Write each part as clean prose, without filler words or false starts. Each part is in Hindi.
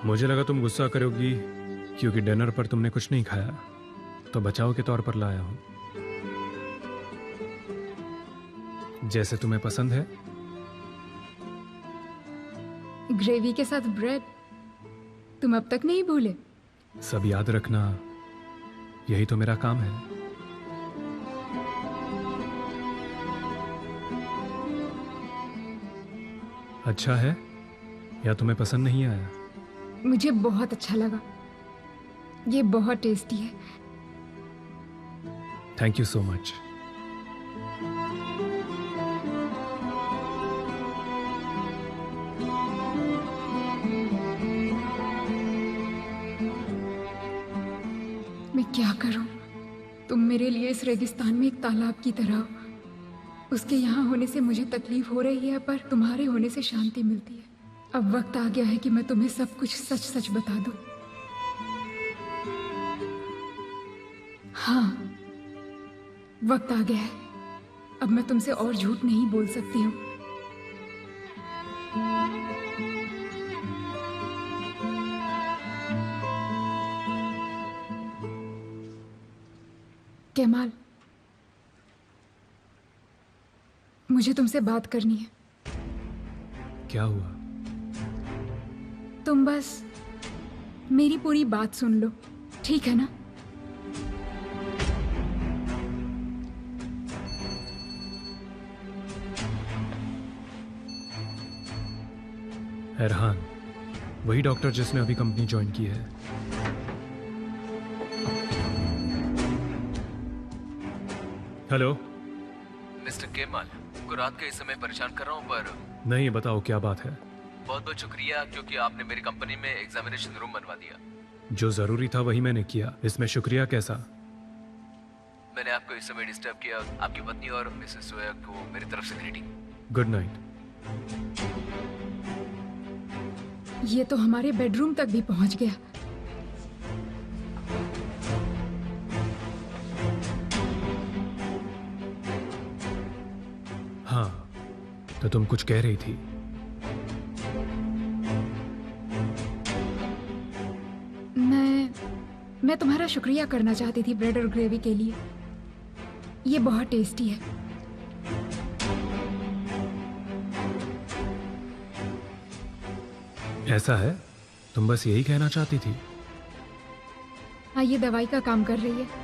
मुझे लगा तुम गुस्सा करोगी क्योंकि डिनर पर तुमने कुछ नहीं खाया, तो बचाव के तौर पर लाया हूं। जैसे तुम्हें पसंद है। ग्रेवी के साथ ब्रेड, तुम अब तक नहीं भूले? सब याद रखना, यही तो मेरा काम है। अच्छा है या तुम्हें पसंद नहीं आया? मुझे बहुत अच्छा लगा, ये बहुत टेस्टी है। Thank you so much. मैं क्या करूं? तुम मेरे लिए इस रेगिस्तान में एक तालाब की तरह हो। उसके यहाँ होने से मुझे तकलीफ हो रही है, पर तुम्हारे होने से शांति मिलती है। अब वक्त आ गया है कि मैं तुम्हें सब कुछ सच सच बता दूं। हाँ, वक्त आ गया है। अब मैं तुमसे और झूठ नहीं बोल सकती हूँ। केमाल, मुझे तुमसे बात करनी है। क्या हुआ? तुम बस मेरी पूरी बात सुन लो, ठीक है ना? एरहान, वही डॉक्टर जिसने अभी कंपनी ज्वाइन की है। हेलो मिस्टर केमाल, को रात के इस समय परेशान कर रहा हूँ, पर नहीं, बताओ क्या बात है। बहुत बहुत शुक्रिया क्योंकि आपने मेरी कंपनी में एग्जामिनेशन रूम बनवा दिया। जो जरूरी था वही मैंने किया, इसमें शुक्रिया कैसा? मैंने आपको इस समय डिस्टर्ब किया। आपकी पत्नी और मिसेस सोया को मेरी तरफ से ग्रीटिंग। Good night. ये तो हमारे बेडरूम तक भी पहुंच गया। हाँ, तो तुम कुछ कह रही थी। मैं तुम्हारा शुक्रिया करना चाहती थी ब्रेड और ग्रेवी के लिए। ये बहुत टेस्टी है। ऐसा है? तुम बस यही कहना चाहती थी? हाँ, ये दवाई का काम कर रही है।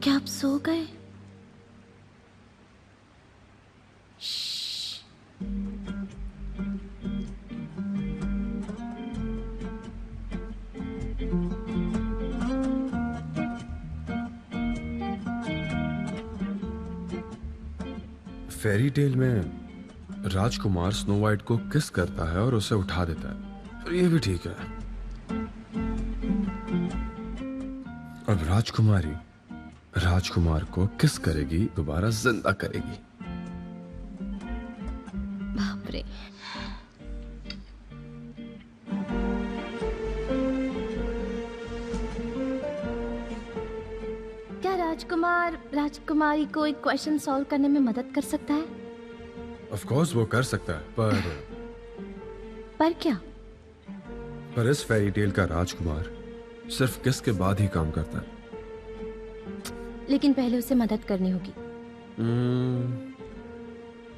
क्या आप सो गए? फेरी टेल में राजकुमार स्नो वाइट को किस करता है और उसे उठा देता है, फिर ये भी ठीक है। अब राजकुमारी राजकुमार को किस करेगी, दोबारा जिंदा करेगी। बाप रे। क्या राजकुमार राजकुमारी को एक क्वेश्चन सॉल्व करने में मदद कर सकता है? ऑफ कोर्स वो कर सकता है, पर क्या? पर इस फेरी टेल का राजकुमार सिर्फ किस के बाद ही काम करता है। लेकिन पहले उसे मदद करनी होगी।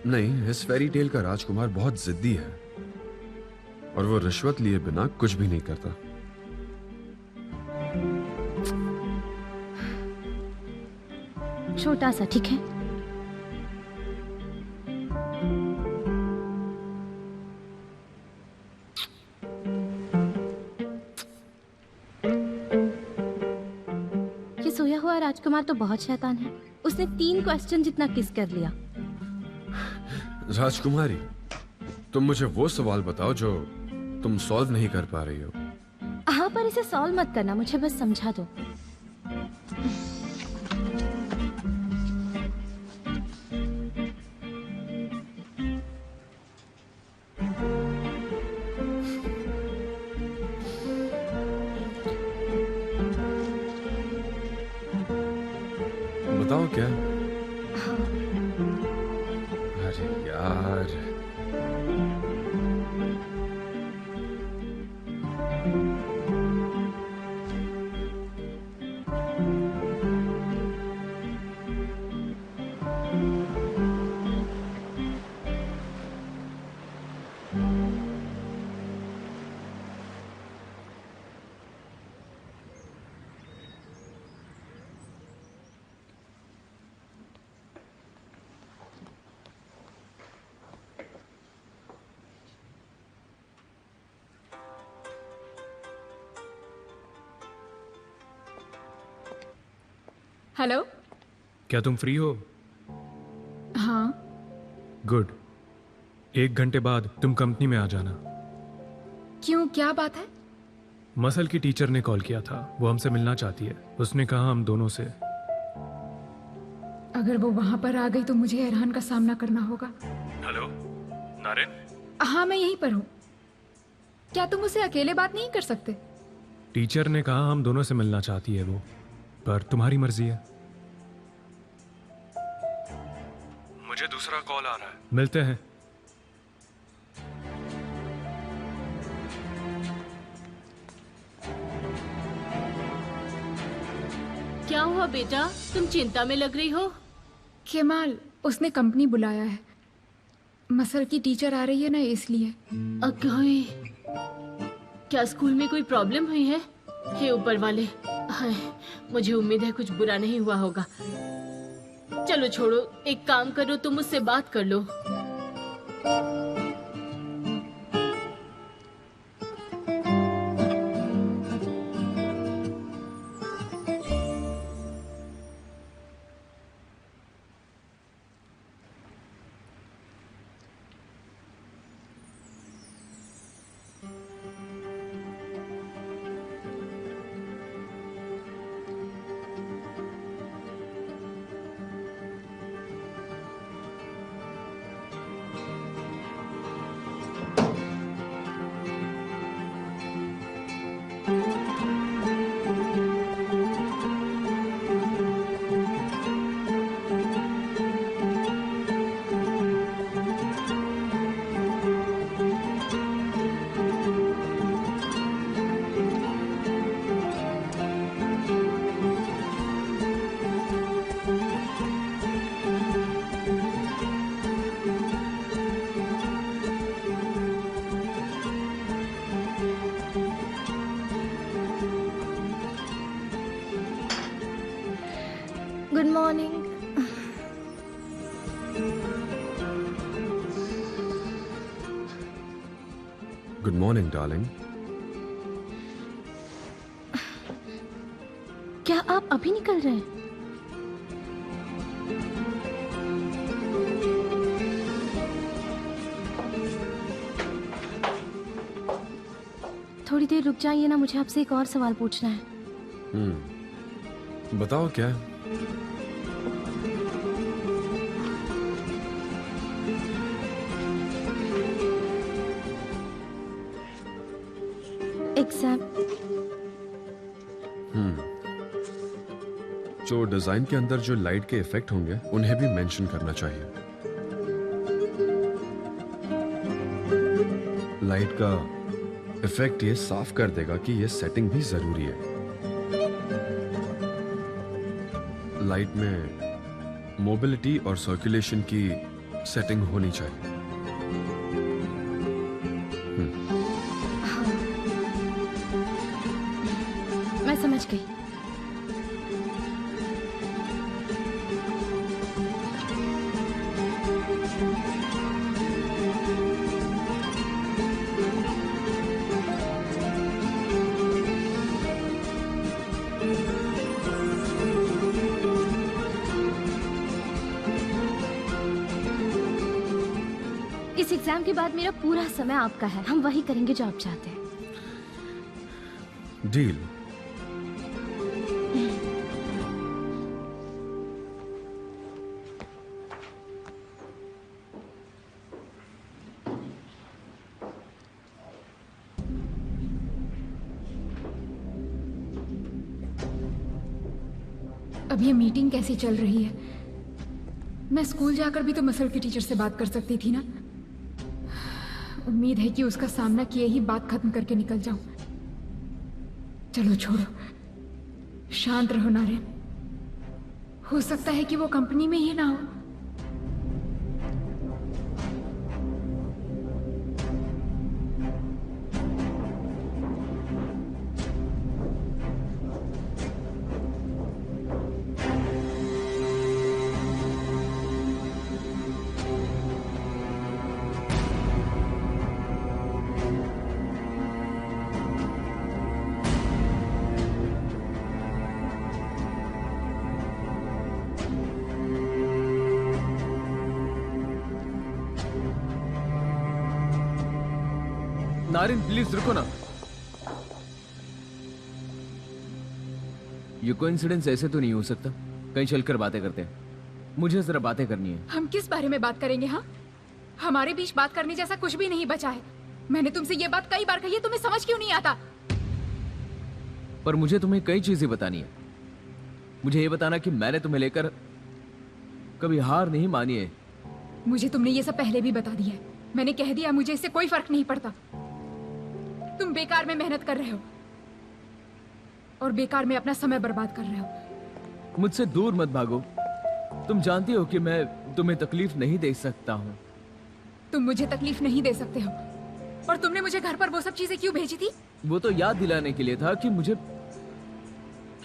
नहीं, इस फेरी टेल का राजकुमार बहुत जिद्दी है और वो रिश्वत लिए बिना कुछ भी नहीं करता। छोटा सा, ठीक है। ये सोया हुआ राजकुमार तो बहुत शैतान है। उसने 3 क्वेश्चन जितना किस कर लिया। राजकुमारी, तुम मुझे वो सवाल बताओ जो तुम सॉल्व नहीं कर पा रही हो। हाँ, पर इसे सॉल्व मत करना, मुझे बस समझा दो। बताओ क्या? अरे यार, हेलो। क्या तुम फ्री हो? हाँ। गुड। 1 घंटे बाद तुम कंपनी में आ जाना। क्यों, क्या बात है? मसल की टीचर ने कॉल किया था, वो हमसे मिलना चाहती है। उसने कहा हम दोनों से। अगर वो वहां पर आ गई तो मुझे हैरान का सामना करना होगा। हेलो नारेन। हाँ, मैं यहीं पर हूँ। क्या तुम उसे अकेले बात नहीं कर सकते? टीचर ने कहा हम दोनों से मिलना चाहती है वो, पर तुम्हारी मर्जी है। मुझे दूसरा कॉल आ रहा है, मिलते हैं। क्या हुआ बेटा, तुम चिंता में लग रही हो? केमाल, उसने कंपनी बुलाया है। मसल की टीचर आ रही है ना, इसलिए। अगोई, क्या स्कूल में कोई प्रॉब्लम हुई है? हे ऊपर वाले, हाय, मुझे उम्मीद है कुछ बुरा नहीं हुआ होगा। चलो छोड़ो, एक काम करो, तुम मुझसे बात कर लो। Good morning. Good morning darling. क्या आप अभी निकल रहे हैं? थोड़ी देर रुक जाइए ना, मुझे आपसे एक और सवाल पूछना है। बताओ क्या? एग्जाम। जो डिजाइन के अंदर जो लाइट के इफेक्ट होंगे उन्हें भी मेंशन करना चाहिए। लाइट का इफेक्ट ये साफ कर देगा कि ये सेटिंग भी जरूरी है। लाइट में मोबिलिटी और सर्कुलेशन की सेटिंग होनी चाहिए। मैं समझ गई। इस एग्जाम के बाद मेरा पूरा समय आपका है। हम वही करेंगे जो आप चाहते हैं। डील। अब ये मीटिंग कैसी चल रही है? मैं स्कूल जाकर भी तो मसल की टीचर से बात कर सकती थी ना। उम्मीद है कि उसका सामना किए ही बात खत्म करके निकल जाऊं। चलो छोड़ो, शांत रहो नारेन। हो सकता है कि वो कंपनी में ही ना हो। नारिन प्लीज रुको ना। ये कोइंसिडेंस ऐसे तो नहीं हो सकता। कहीं चलकर बातें करते हैं। मुझे जरा बातें करनी है। हम किस बारे में बात करेंगे? हाँ, हमारे बीच बात करने जैसा कुछ भी नहीं बचा है। मैंने तुमसे ये बात कई बार कही है, तुम्हें समझ क्यों नहीं आता? पर मुझे तुम्हें कई चीजें बतानी है। मुझे ये बताना कि मैंने तुम्हें लेकर कभी हार नहीं मानी है। मुझे तुमने ये सब पहले भी बता दिया है। मैंने कह दिया, मुझे इससे कोई फर्क नहीं पड़ता। तुम बेकार में मेहनत कर रहे हो और बेकार में अपना समय बर्बाद कर रहे हो। मुझसे दूर मत भागो। तुम जानती हो कि मैं तुम्हें तकलीफ नहीं दे सकता हूँ। तुम मुझे तकलीफ नहीं दे सकते हो। और तुमने मुझे घर पर वो सब चीजें क्यों भेजी थी? वो तो याद दिलाने के लिए था कि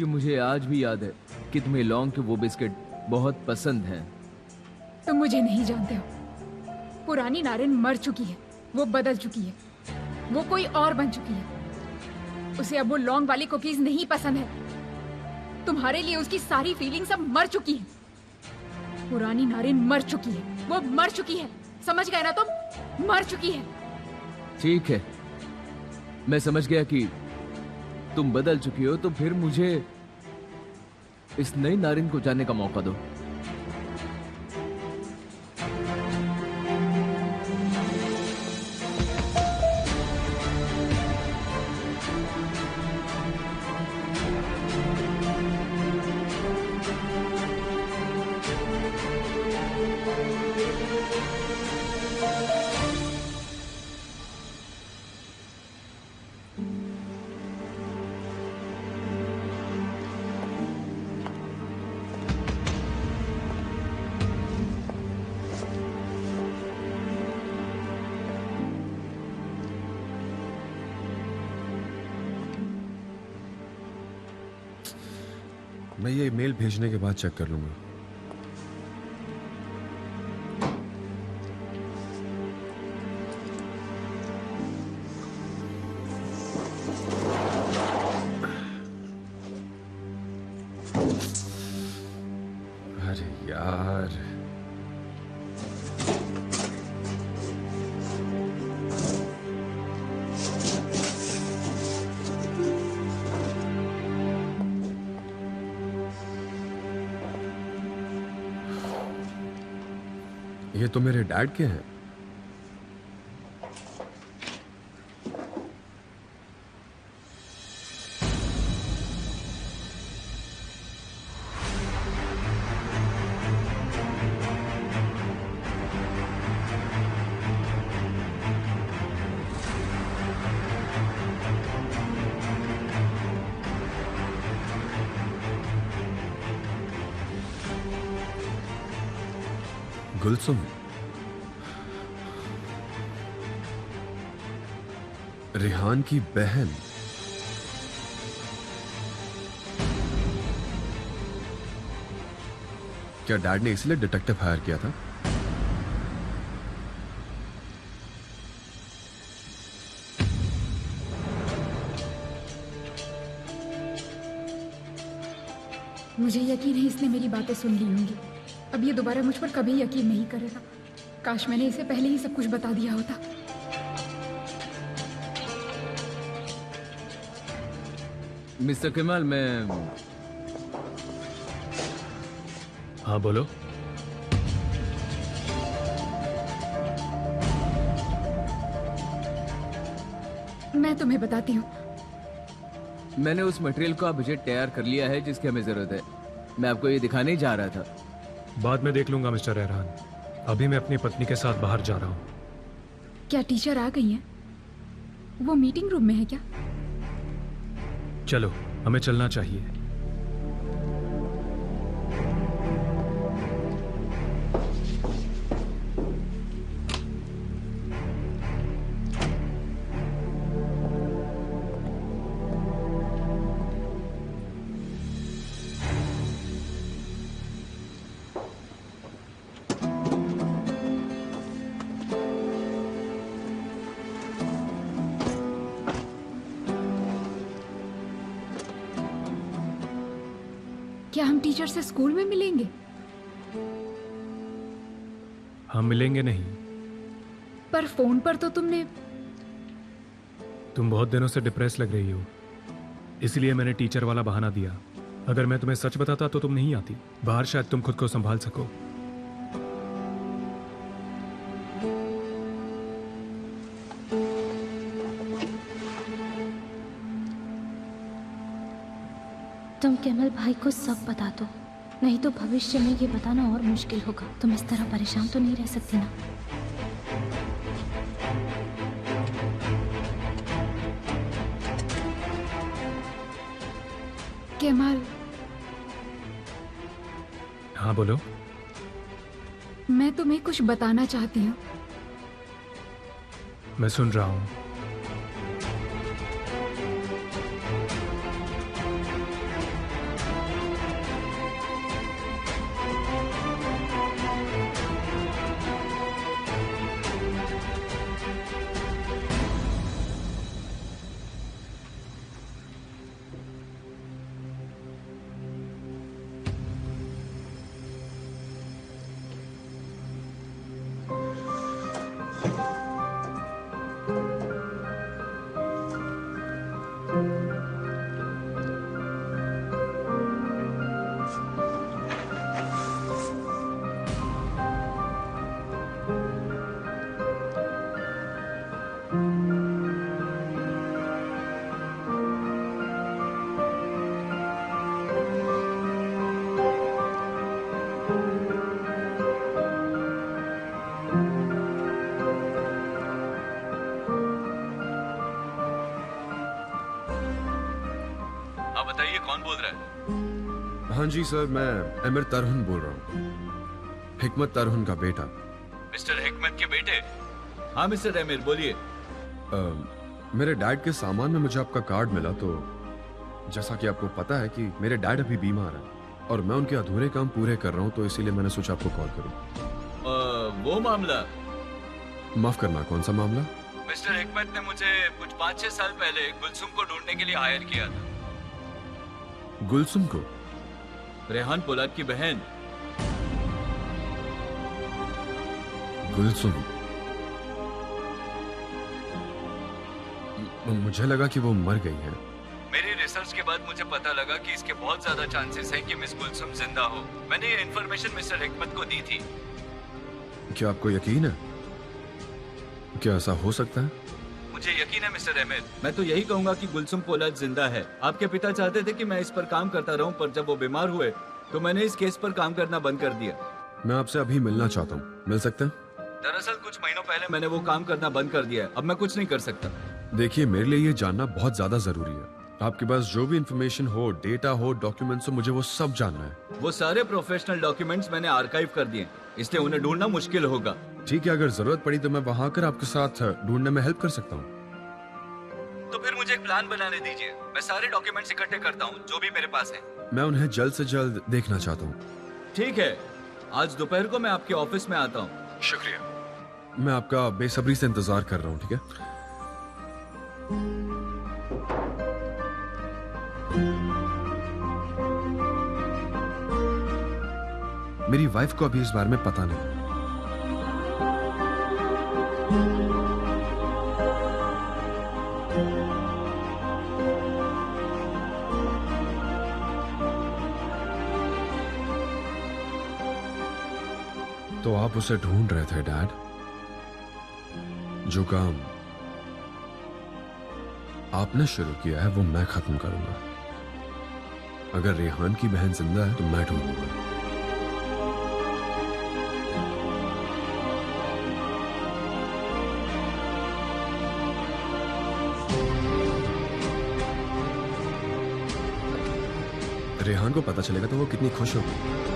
मुझे आज भी याद है कि तुम्हें लौंग के वो बिस्किट बहुत पसंद हैं। तुम मुझे नहीं जानते हो। पुरानी नारिन मर चुकी है, वो बदल चुकी है, वो कोई और बन चुकी है। उसे अब वो लौंग वाली कुकीज नहीं पसंद है। तुम्हारे लिए उसकी सारी फीलिंग्स अब मर चुकी है। पुरानी नारिन मर चुकी है, वो मर चुकी है। समझ गए ना तुम? मर चुकी है। ठीक है, मैं समझ गया कि तुम बदल चुकी हो। तो फिर मुझे इस नई नारिन को जानने का मौका दो। मैं ये ईमेल भेजने के बाद चेक कर लूंगा। अरे यार, ये तो मेरे डैड के हैं। गुलसुम, रिहान की बहन। क्या डैड ने इसलिए डिटेक्टिव हायर किया था? मुझे यकीन है इसने मेरी बातें सुन ली होंगी। अब ये दोबारा मुझ पर कभी यकीन नहीं करेगा। काश मैंने इसे पहले ही सब कुछ बता दिया होता। मिस्टर कमाल, मैं हाँ बोलो। मैं तुम्हें बताती हूँ। मैंने उस मटेरियल को आप बजट तैयार कर लिया है जिसकी हमें जरूरत है। मैं आपको ये दिखाने ही जा रहा था। बाद में देख लूंगा मिस्टर रहमान। अभी मैं अपनी पत्नी के साथ बाहर जा रहा हूँ। क्या टीचर आ गई हैं? वो मीटिंग रूम में है क्या? चलो, हमें चलना चाहिए। क्या हम टीचर से स्कूल में मिलेंगे? हम मिलेंगे नहीं। पर फोन पर तो तुमने। तुम बहुत दिनों से डिप्रेस लग रही हो, इसलिए मैंने टीचर वाला बहाना दिया। अगर मैं तुम्हें सच बताता तो तुम नहीं आती। बाहर शायद तुम खुद को संभाल सको। तुम केमल भाई को सब बता दो, नहीं तो भविष्य में ये बताना और मुश्किल होगा। तुम इस तरह परेशान तो नहीं रह सकती ना। केमाल। हाँ बोलो। मैं तुम्हें कुछ बताना चाहती हूँ। मैं सुन रहा हूँ। बताइए, कौन बोल रहा है? हाँ जी सर, मैं अमीर तरहुन बोल रहा हूँ, हिकमत तरहुन का बेटा। मिस्टर हिकमत के बेटे? हाँ मिस्टर अमीर, बोलिए। मेरे डैड के सामान में मुझे आपका कार्ड मिला, तो जैसा कि आपको पता है कि मेरे डैड अभी बीमार हैं और मैं उनके अधूरे काम पूरे कर रहा हूँ, तो इसीलिए मैंने सोचा आपको कॉल करूँ। वो मामला। माफ करना, कौन सा मामला? मिस्टर हिकमत ने मुझे कुछ 5-6 साल पहले गुलसुम को ढूंढने के लिए हायर किया था। गुलसुम को? रेहान पोलाद की बहन। गुलसुम? मुझे लगा कि वो मर गई है। मेरी रिसर्च के बाद मुझे पता लगा कि इसके बहुत ज्यादा चांसेस हैं कि मिस गुलसुम जिंदा हो। मैंने ये इन्फॉर्मेशन मिस्टर हिकमत को दी थी। क्या आपको यकीन है? क्या ऐसा हो सकता है? मुझे यकीन है मिस्टर अहमद। मैं तो यही कहूंगा कि गुलसुम पोलाद जिंदा है। आपके पिता चाहते थे कि मैं इस पर काम करता रहूं, पर जब वो बीमार हुए तो मैंने इस केस पर काम करना बंद कर दिया। मैं आपसे अभी मिलना चाहता हूँ, मिल सकते हैं? दरअसल कुछ महीनों पहले मैंने वो काम करना बंद कर दिया है। अब मैं कुछ नहीं कर सकता। देखिए, मेरे लिए ये जानना बहुत ज्यादा जरूरी है। आपके पास जो भी इंफॉर्मेशन हो, डेटा हो, डॉक्यूमेंट्स हो, मुझे वो सब जानना है। वो सारे प्रोफेशनल डॉक्यूमेंट्स मैंने आर्काइव कर दिए, इसलिए उन्हें ढूंढना मुश्किल होगा। ठीक है, अगर जरूरत पड़ी तो मैं वहां आकर आपके साथ ढूंढने में हेल्प कर सकता हूँ। तो फिर मुझे एक प्लान बनाने दीजिए। मैं सारे डॉक्यूमेंट्स इकट्ठे करता हूँ जो भी मेरे पास है। मैं उन्हें जल्द से जल्द देखना चाहता हूँ। ठीक है, आज दोपहर को मैं आपके ऑफिस में आता हूँ। शुक्रिया। मैं आपका बेसब्री से इंतजार कर रहा हूँ, ठीक है? मेरी वाइफ को अभी इस बारे में पता नहीं। तो आप उसे ढूंढ रहे थे डैड? जो काम आपने शुरू किया है वो मैं खत्म करूंगा। अगर रेहान की बहन जिंदा है तो मैं ढूंढूंगा। रेहान को पता चलेगा तो वो कितनी खुश होगी।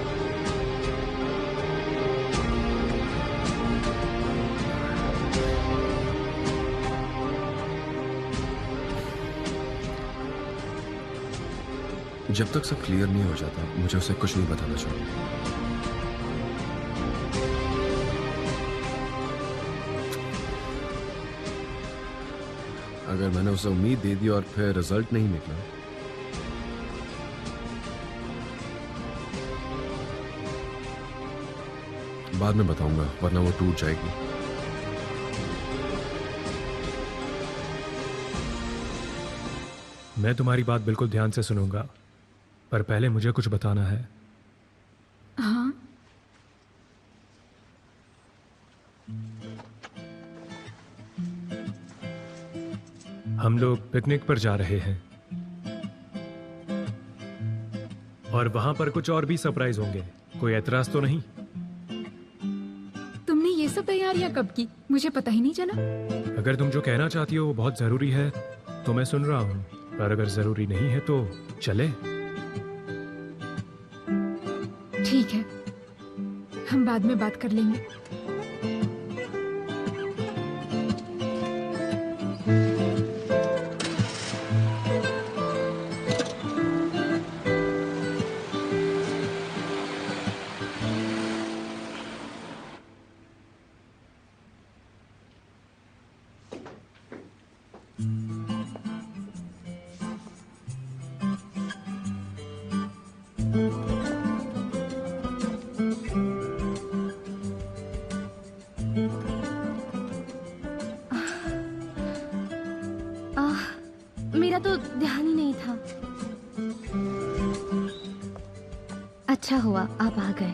जब तक सब क्लियर नहीं हो जाता मुझे उसे कुछ नहीं बताना चाहिए। अगर मैंने उसे उम्मीद दे दी और फिर रिजल्ट नहीं निकला, बाद में बताऊंगा, वरना वो टूट जाएगी। मैं तुम्हारी बात बिल्कुल ध्यान से सुनूंगा, पर पहले मुझे कुछ बताना है। हाँ? हम लोग पिकनिक पर जा रहे हैं और वहां पर कुछ और भी सरप्राइज होंगे। कोई एतराज तो नहीं? तुमने ये सब तैयारियां कब की? मुझे पता ही नहीं चला। अगर तुम जो कहना चाहती हो वो बहुत जरूरी है तो मैं सुन रहा हूं, पर अगर जरूरी नहीं है तो चले। ठीक है, हम बाद में बात कर लेंगे। मेरा तो ध्यान ही नहीं था। अच्छा हुआ आप आ गए।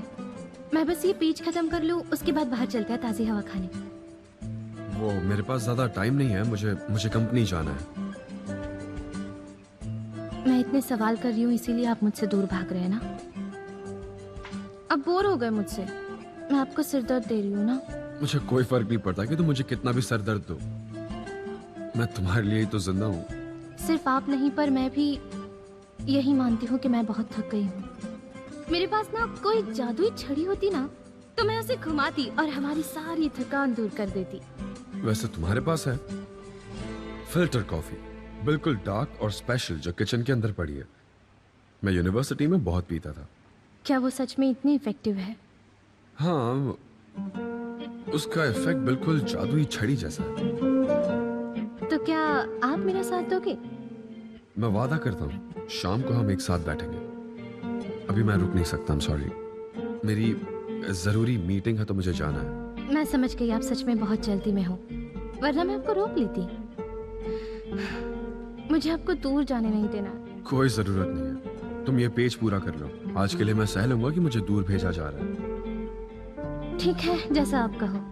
मैं बस ये पेज खत्म कर लूं, उसके बाद बाहर चलते हैं ताज़ी हवा खाने। वो मेरे पास ज्यादा टाइम नहीं है, मुझे कंपनी जाना है। मैं इतने सवाल कर रही हूँ इसीलिए आप मुझसे दूर भाग रहे हैं ना? अब बोर हो गए मुझसे। मैं आपको सिर दर्द दे रही हूँ ना? मुझे कोई फर्क नहीं पड़ता कि तुम मुझे कितना भी सर दर्द दो, मैं तुम्हारे लिए ही तो जिंदा हूँ। सिर्फ आप नहीं, पर मैं भी यही मानती हूँ कि मैं बहुत थक गई हूँ। मेरे पास ना कोई जादुई छड़ी होती ना तो मैं उसे घुमाती और हमारी सारी थकान दूर कर देती। वैसे तुम्हारे पास है फिल्टर कॉफी, बिल्कुल डार्क और स्पेशल, जो किचन के अंदर पड़ी है। मैं यूनिवर्सिटी में बहुत पीता था। क्या वो सच में इतनी इफेक्टिव है? हाँ, उसका इफेक्ट बिल्कुल जादुई छड़ी जैसा है। तो क्या आप मेरा साथ दोगे? मैं वादा करता हूँ शाम को हम एक साथ बैठेंगे। अभी मैं रुक नहीं सकता, सॉरी, मेरी जरूरी मीटिंग है तो मुझे जाना है। मैं समझ गई, आप सच में बहुत जल्दी में हो, वरना मैं आपको रोक लेती। मुझे आपको दूर जाने नहीं देना। कोई जरूरत नहीं है, तुम ये पेज पूरा कर लो। आज के लिए मैं सह लूंगा कि मुझे दूर भेजा जा रहा है। ठीक है, जैसा आप कहो।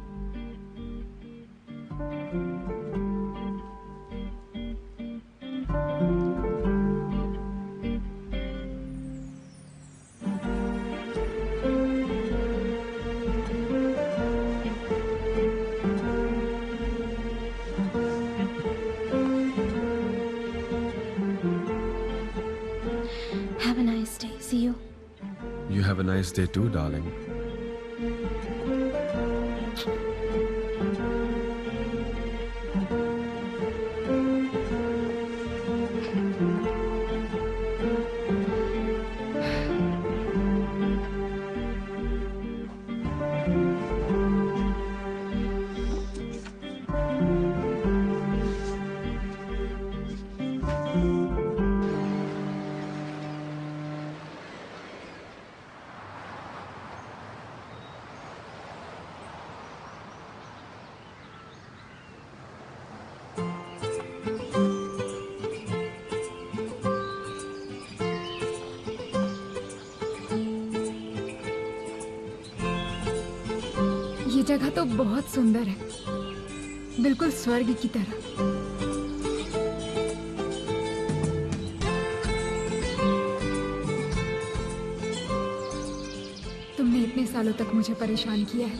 Have a nice day. See you. You have a nice day too, darling. ये जगह तो बहुत सुंदर है, बिल्कुल स्वर्ग की तरह। तुमने इतने सालों तक मुझे परेशान किया है,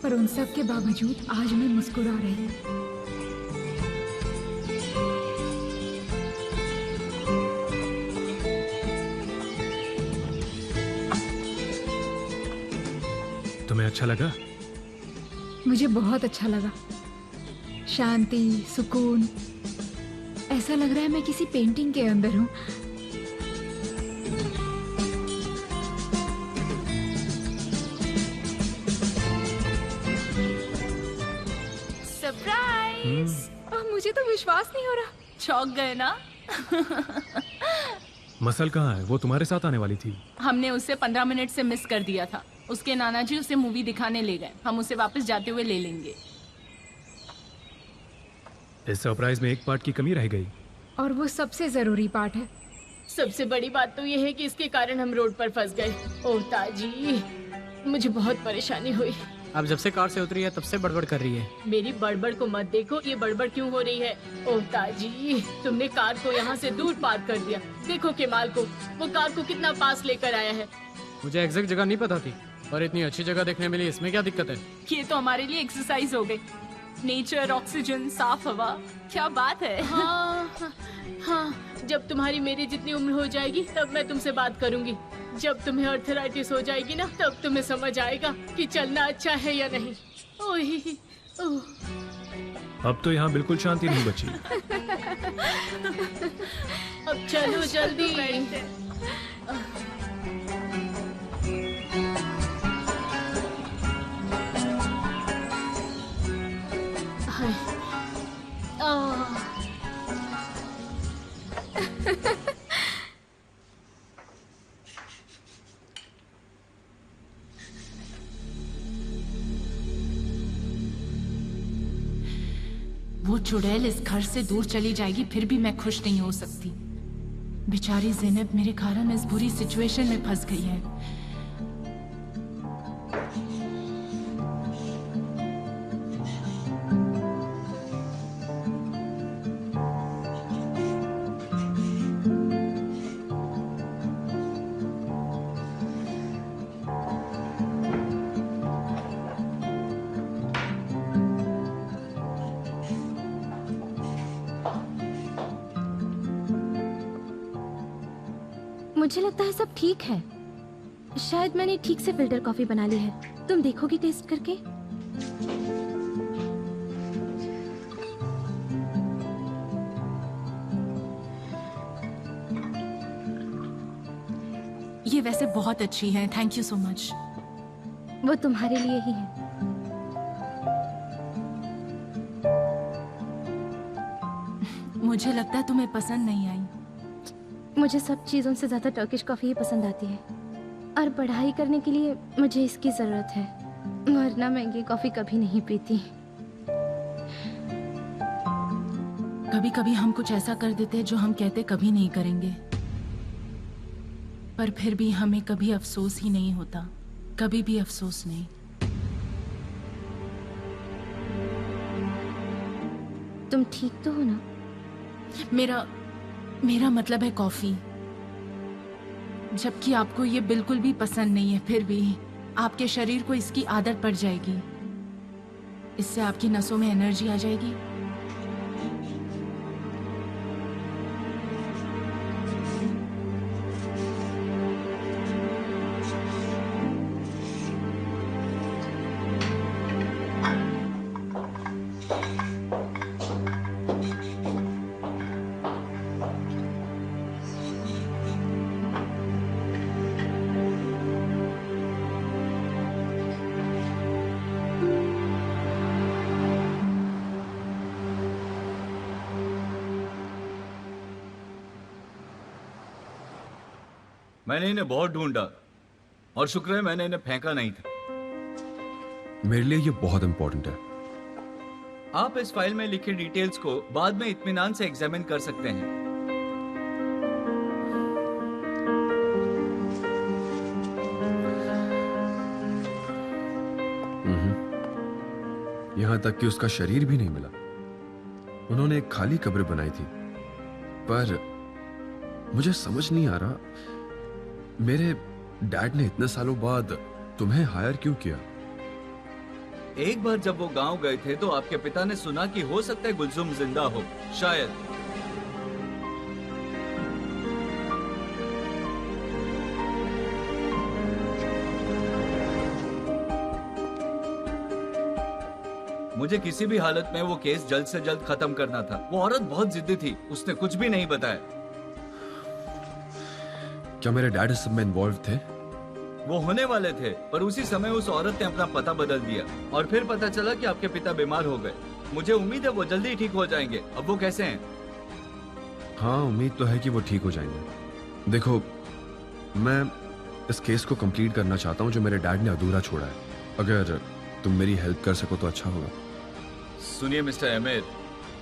पर उन सब के बावजूद आज मैं मुस्कुरा रही हूँ। तुम्हें अच्छा लगा? मुझे बहुत अच्छा लगा। शांति, सुकून, ऐसा लग रहा है मैं किसी पेंटिंग के अंदर हूँ। सरप्राइज! और मुझे तो विश्वास नहीं हो रहा। चौंक गए ना? मसल कहाँ है? वो तुम्हारे साथ आने वाली थी। हमने उसे 15 मिनट से मिस कर दिया था। उसके नाना जी उसे मूवी दिखाने ले गए। हम उसे वापस जाते हुए ले लेंगे। इस सरप्राइज में एक पार्ट की कमी रह गई, और वो सबसे जरूरी पार्ट है। सबसे बड़ी बात तो ये है कि इसके कारण हम रोड पर फंस गए। ओह ताजी, मुझे बहुत परेशानी हुई। अब जब से कार से उतरी है तब से बड़बड़ कर रही है। मेरी बड़बड़ को मत देखो, ये बड़बड़ क्यों हो रही है। ओह ताजी, तुमने कार को यहाँ से दूर पार्क कर दिया। देखो केमाल को, वो कार को कितना पास लेकर आया है। मुझे एग्जैक्ट जगह नहीं पता थी, और इतनी अच्छी जगह देखने मिली, इसमें क्या दिक्कत है? ये तो हमारे लिए एक्सरसाइज हो गई। नेचर, ऑक्सीजन, साफ हवा, क्या बात है। हाँ, हाँ, जब तुम्हारी मेरी जितनी उम्र हो जाएगी तब मैं तुमसे बात करूंगी। जब तुम्हें अर्थराइटिस हो जाएगी ना, तब तुम्हें समझ आएगा कि चलना अच्छा है या नहीं। ओही, ओह। अब तो यहाँ बिल्कुल शांति नहीं बची। अब चलो जल्दी। वो चुड़ैल इस घर से दूर चली जाएगी, फिर भी मैं खुश नहीं हो सकती। बेचारी ज़ैनब मेरे कारण इस बुरी सिचुएशन में फंस गई है। मुझे लगता है सब ठीक है। शायद मैंने ठीक से फिल्टर कॉफी बना ली है। तुम देखोगी टेस्ट करके? ये वैसे बहुत अच्छी है, थैंक यू सो मच। वो तुम्हारे लिए ही है। मुझे लगता है तुम्हें पसंद नहीं आई। मुझे सब चीज़ों से ज़्यादा टर्किश कॉफ़ी ही पसंद आती है, और पढ़ाई करने के लिए मुझे इसकी ज़रूरत है, वरना महंगी कॉफ़ी कभी नहीं पीती। कभी कभी हम कुछ ऐसा कर देते हैं जो हम कहते कभी नहीं करेंगे, पर फिर भी हमें कभी अफसोस ही नहीं होता, कभी भी अफसोस नहीं। तुम ठीक तो हो ना? मेरा मतलब है कॉफी। जबकि आपको ये बिल्कुल भी पसंद नहीं है, फिर भी आपके शरीर को इसकी आदत पड़ जाएगी। इससे आपकी नसों में एनर्जी आ जाएगी। मैंने इन्हें बहुत ढूंढा और शुक्र है मैंने इन्हें फेंका नहीं था। मेरे लिए ये बहुत इंपॉर्टेंट है। आप इस फाइल में लिखे डिटेल्स को बाद में इत्मीनान से एग्जामिन कर सकते हैं। यहां तक कि उसका शरीर भी नहीं मिला। उन्होंने एक खाली कब्र बनाई थी, पर मुझे समझ नहीं आ रहा मेरे डैड ने इतने सालों बाद तुम्हें हायर क्यों किया। एक बार जब वो गांव गए थे तो आपके पिता ने सुना कि हो सकता है गुलजुम जिंदा हो, शायद। मुझे किसी भी हालत में वो केस जल्द से जल्द खत्म करना था। वो औरत बहुत जिद्दी थी, उसने कुछ भी नहीं बताया। क्या मेरे डैड इस सब में इन्वॉल्व थे? वो होने वाले थे, पर उसी समय उस औरत ने अपना पता बदल दिया और फिर पता चला कि आपके पिता बीमार हो गए। मुझे उम्मीद है वो जल्दी ही ठीक हो जाएंगे। अब वो कैसे हैं? हाँ, उम्मीद तो है कि वो ठीक हो जाएंगे। देखो, मैं इस केस को कंप्लीट करना चाहता हूँ जो मेरे डैड ने अधूरा छोड़ा है। अगर तुम मेरी हेल्प कर सको तो अच्छा होगा। सुनिए मिस्टर अहमद,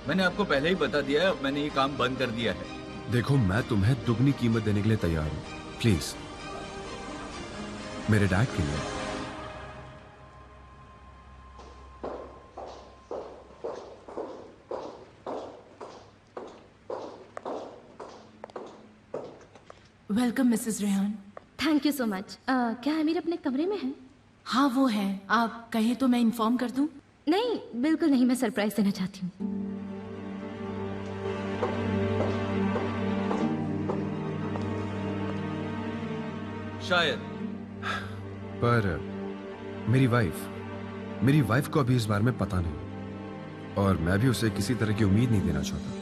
मैंने आपको पहले ही बता दिया है, अब मैंने ये काम बंद कर दिया है। देखो, मैं तुम्हें दुगनी कीमत देने के लिए तैयार हूं, प्लीज, मेरे डैड के लिए। Welcome Mrs Rehan. Thank you so much. क्या अमीर अपने कमरे में है? हाँ वो है, आप कहें तो मैं इन्फॉर्म कर दूं? नहीं, बिल्कुल नहीं, मैं सरप्राइज देना चाहती हूँ। शायद। पर मेरी वाइफ को अभी इस बारे में पता नहीं, और मैं भी उसे किसी तरह की उम्मीद नहीं देना चाहता।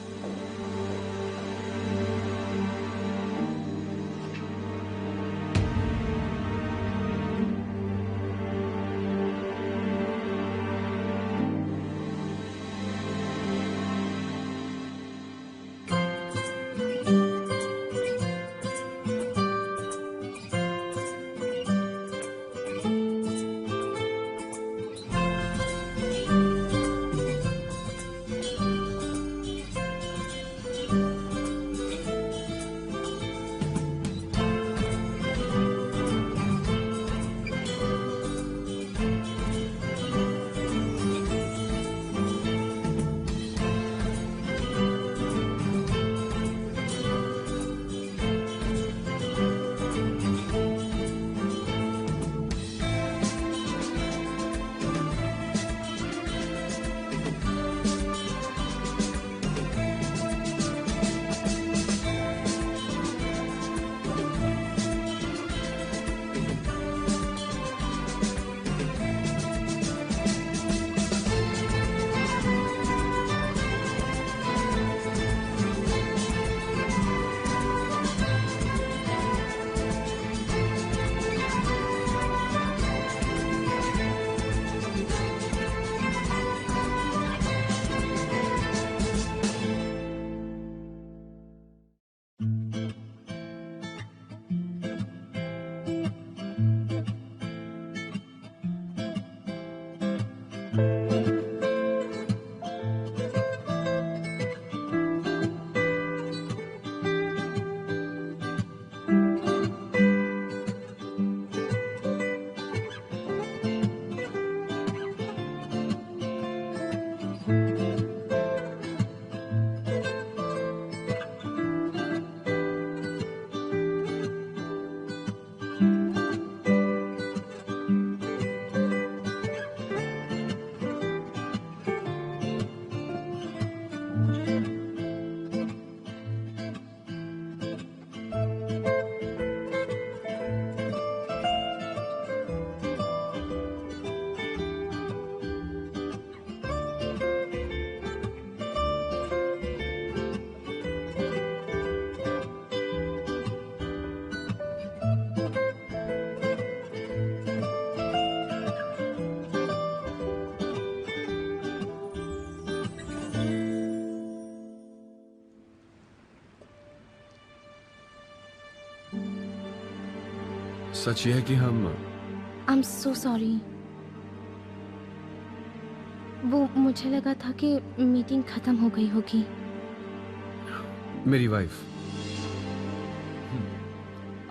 सच ये है कि हम आई एम सो सॉरी। वो मुझे लगा था कि मीटिंग खत्म हो गई होगी। मेरी वाइफ।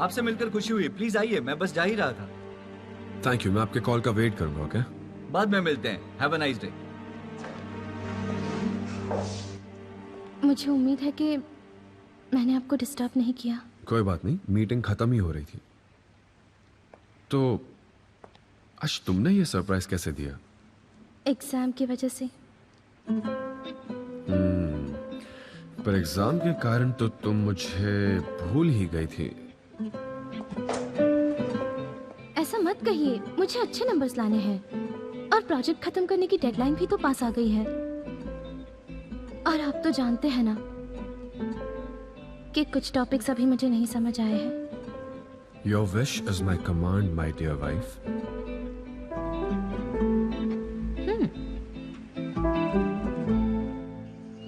आपसे मिलकर खुशी हुई, प्लीज आइए, मैं बस जा ही रहा था। थैंक यू, मैं आपके कॉल का वेट करूंगा। ओके, बाद में मिलते हैं। Have a nice day. मुझे उम्मीद है कि मैंने आपको डिस्टर्ब नहीं किया। कोई बात नहीं, मीटिंग खत्म ही हो रही थी। तो आज तुमने ये सरप्राइज कैसे दिया? एग्जाम की वजह से। पर एग्जाम के कारण तो तुम मुझे भूल ही गई थी। ऐसा मत कहिए, मुझे अच्छे नंबर्स लाने हैं और प्रोजेक्ट खत्म करने की डेडलाइन भी तो पास आ गई है। और आप तो जानते हैं ना कि कुछ टॉपिक्स अभी मुझे नहीं समझ आए हैं। Your wish is my command, my dear wife.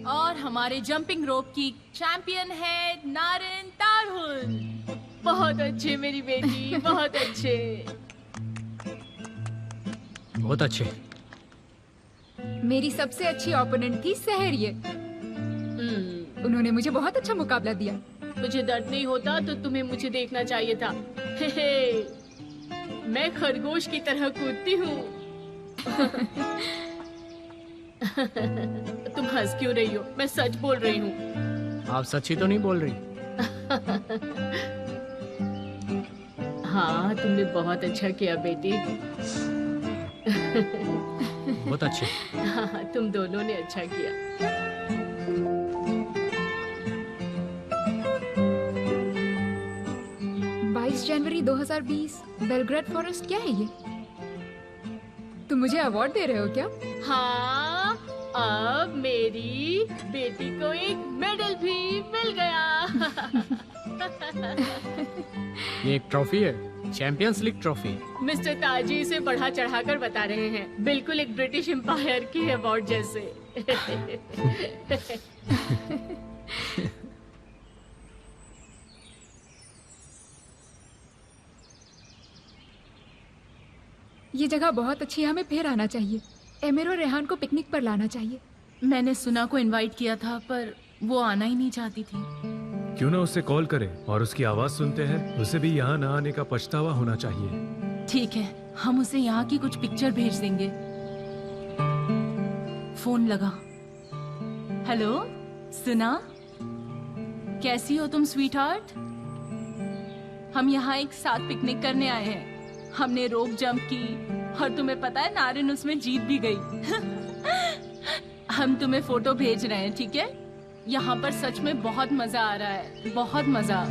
और हमारे जंपिंग रोप की चैंपियन है नारिन तारहुल। बहुत अच्छे मेरी बेटी, बहुत अच्छे। बहुत अच्छे। मेरी सबसे अच्छी ओपोनेंट थी सहरिये। उन्होंने मुझे बहुत अच्छा मुकाबला दिया। मुझे दर्द नहीं होता तो तुम्हें मुझे देखना चाहिए था। हे हे, मैं खरगोश की तरह कूदती हूँ। तुम हंस क्यों रही हो? मैं सच बोल रही हूँ। आप सच्ची तो नहीं बोल रही? हाँ, तुमने बहुत अच्छा किया बेटी। बहुत अच्छे। हाँ, तुम दोनों ने अच्छा किया। 22 जनवरी 2020 बेलग्रेड फॉरेस्ट, क्या है ये? तुम मुझे अवार्ड दे रहे हो क्या? हाँ, अब मेरी बेटी को एक मेडल भी मिल गया। ये एक ट्रॉफी है, चैंपियंस लीग ट्रॉफी। मिस्टर ताजी इसे बढ़ा चढ़ाकर बता रहे हैं, बिल्कुल एक ब्रिटिश एम्पायर की अवार्ड जैसे। ये जगह बहुत अच्छी है, हमें फिर आना चाहिए। एमिर और रेहान को पिकनिक पर लाना चाहिए। मैंने सुना को इनवाइट किया था पर वो आना ही नहीं चाहती थी। क्यों ना उससे कॉल करें और उसकी आवाज सुनते हैं। उसे भी यहाँ ना आने का पछतावा होना चाहिए। ठीक है, हम उसे यहाँ की कुछ पिक्चर भेज देंगे। फोन लगा। हेलो, सुना? कैसी हो तुम स्वीट हार्ट? हम यहाँ एक साथ पिकनिक करने आए हैं। हमने रोप जंप की और तुम्हें पता है नारिन उसमें जीत भी गई। हम तुम्हें फोटो भेज रहे हैं, ठीक है? यहाँ पर सच में बहुत मजा आ रहा है, बहुत मजा।